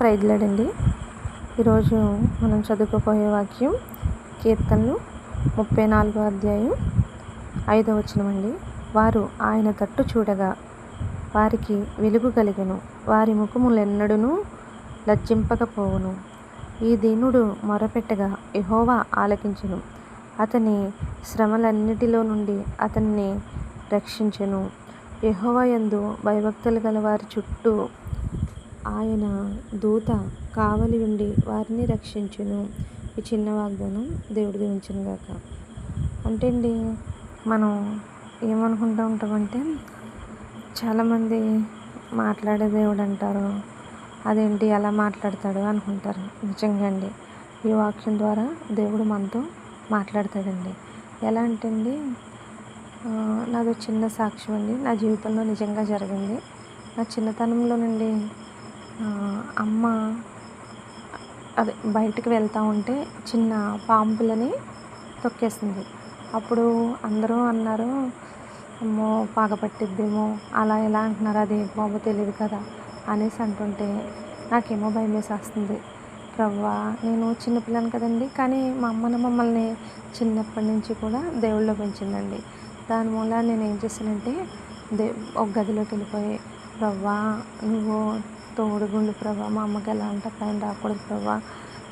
ప్రైజ్లాడండి. ఈరోజు మనం చదువుకోబోయే వాక్యం కీర్తనలు 34వ అధ్యాయం 5వ వచనం అండి. వారు ఆయన తట్టు చూడగా వారికి వెలుగు కలిగెను, వారి ముఖములెన్నడూనూ లజ్జింపకపోవును. ఈ దీనుడు మొరపెట్టగా యెహోవా ఆలకించెను, అతని శ్రమలన్నిటిలో నుండి అతనిని రక్షించెను. యెహోవా యందు భయభక్తులు గల వారి చుట్టూ ఆయన దూత కావలి ఉండి వారిని రక్షించును. ఈ చిన్న వాగ్దానం దేవుడు దీవించును గాక. అంటే అండి, మనం ఏమనుకుంటూ ఉంటామంటే, చాలామంది మాట్లాడే దేవుడు అంటారు, అదేంటి ఎలా మాట్లాడతాడు అనుకుంటారు. నిజంగా అండి, ఈ వాక్యం ద్వారా దేవుడు మనతో మాట్లాడతాడండి. ఎలా అంటే అండి, నాది చిన్న సాక్ష్యం అండి. నా జీవితంలో నిజంగా జరిగింది. నా చిన్నతనంలో నుండి అమ్మ బయటికి వెళ్తూ ఉంటే చిన్న పాంపులని తొక్కేసింది. అప్పుడు అందరూ అన్నారు, అమ్మో పగపట్టిద్దేమో, అలా ఎలా అంటున్నారు, అది బాబు తెలియదు కదా అనేసి అంటుంటే నాకేమో భయం వేసేస్తుంది. ప్రభువా, నేను చిన్నపిల్లని కదండి, కానీ మా అమ్మ మమ్మల్ని చిన్నప్పటి నుంచి కూడా దేవుళ్ళో పెంచిందండి. దాని మూల నేను ఏం చేశానంటే ఒక గదిలోకి వెళ్ళిపోయి, ప్రభువా నువ్వు తోడుగుండు ప్రభా, మా అమ్మకి ఎలాంటి అపాయం రాకూడదు ప్రభా,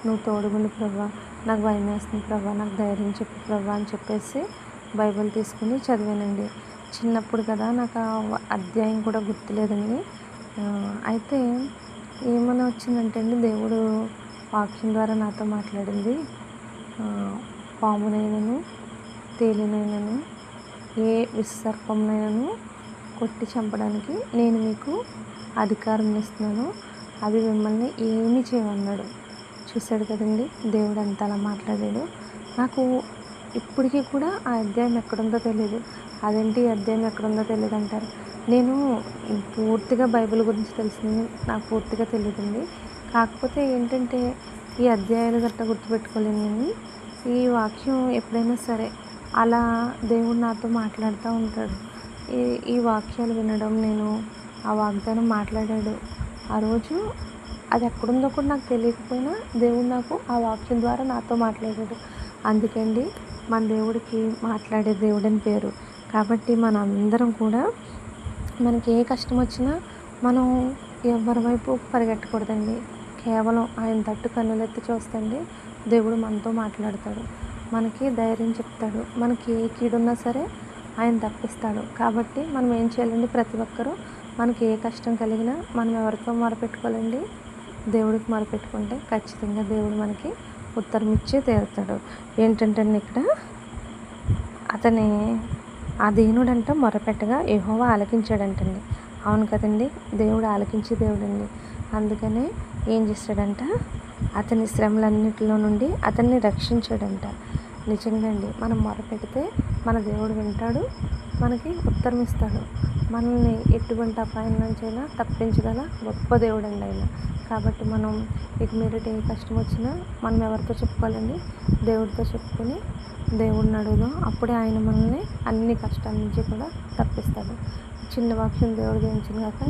నువ్వు తోడుగుండు ప్రభా, నాకు భయం వేస్తుంది ప్రభా, నాకు ధైర్యం చెప్పు ప్రభా అని చెప్పేసి బైబిల్ తీసుకుని చదివానండి. చిన్నప్పుడు కదా, నాకు ఆ అధ్యాయం కూడా గుర్తులేదండి. అయితే ఏమైనా వచ్చిందంటే అండి, దేవుడు వాక్యం ద్వారా నాతో మాట్లాడింది. పామునైనను తేలినైనను ఏ విసర్పంనైనను కొట్టి చంపడానికి నేను మీకు అధికారం ఇస్తున్నాను, అవి మిమ్మల్ని ఏమీ చేయమన్నాడు. చూశాడు కదండి దేవుడు ఎంత అలా మాట్లాడాడు. నాకు ఇప్పటికీ కూడా ఆ అధ్యాయం ఎక్కడుందో తెలియదు. అదేంటి అధ్యాయం ఎక్కడుందో తెలియదు అంటారు. నేను పూర్తిగా బైబిల్ గురించి తెలిసింది నాకు పూర్తిగా తెలియదండి. కాకపోతే ఏంటంటే, ఈ అధ్యాయాలు గట్రా గుర్తుపెట్టుకోలేను. నేను ఈ వాక్యం ఎప్పుడైనా సరే అలా దేవుడు నాతో మాట్లాడుతూ ఉంటాడు. ఈ వాక్యాలు వినడం, నేను ఆ వాగ్దానం మాట్లాడాడు ఆ రోజు, అది ఎక్కడుందో కూడా నాకు తెలియకపోయినా దేవుడు నాకు ఆ వాక్యం ద్వారా నాతో మాట్లాడాడు. అందుకండి మన దేవుడికి మాట్లాడే దేవుడని పేరు. కాబట్టి మనందరం కూడా మనకి ఏ కష్టం వచ్చినా మనం ఎవరి వైపు పరిగెట్టకూడదండి. కేవలం ఆయన తట్టు కన్నులెత్తి చూస్తండి దేవుడు మనతో మాట్లాడతాడు, మనకి ధైర్యం చెప్తాడు, మనకి ఏ కీడున్నా సరే ఆయన తప్పిస్తాడు. కాబట్టి మనం ఏం చేయాలండి, ప్రతి ఒక్కరూ మనకి ఏ కష్టం కలిగినా మనం ఎవరితో మొరపెట్టుకోవాలండి, దేవుడికి మొరపెట్టుకుంటే ఖచ్చితంగా దేవుడు మనకి ఉత్తరం ఇచ్చి తీరుతాడు. ఏంటంటే ఇక్కడ ఆ దీనుడంట మొరపెట్టగా యెహోవా ఆలకించాడంటండి. అవును కదండి, దేవుడు ఆలకించే దేవుడండి. అందుకనే ఏం చేశాడంట, అతని శ్రమలన్నిటిలో నుండి అతన్ని రక్షించాడంట. నిజంగా అండి, మనం మొరపెడితే మన దేవుడు వింటాడు, మనకి ఉత్తరం ఇస్తాడు. మనల్ని ఎటువంటి అపాయం నుంచైనా తప్పించగల గొప్ప దేవుడు అండి ఆయన. కాబట్టి మనం ఇక మీదట ఏ కష్టం వచ్చినా మనం ఎవరితో చెప్పుకోవాలండి, దేవుడితో చెప్పుకొని దేవుడిని అడుగుదాం. అప్పుడే ఆయన మనల్ని అన్ని కష్టాల నుంచి కూడా తప్పిస్తాడు. చిన్న వాక్యం దేవుడు దీవించును గాక.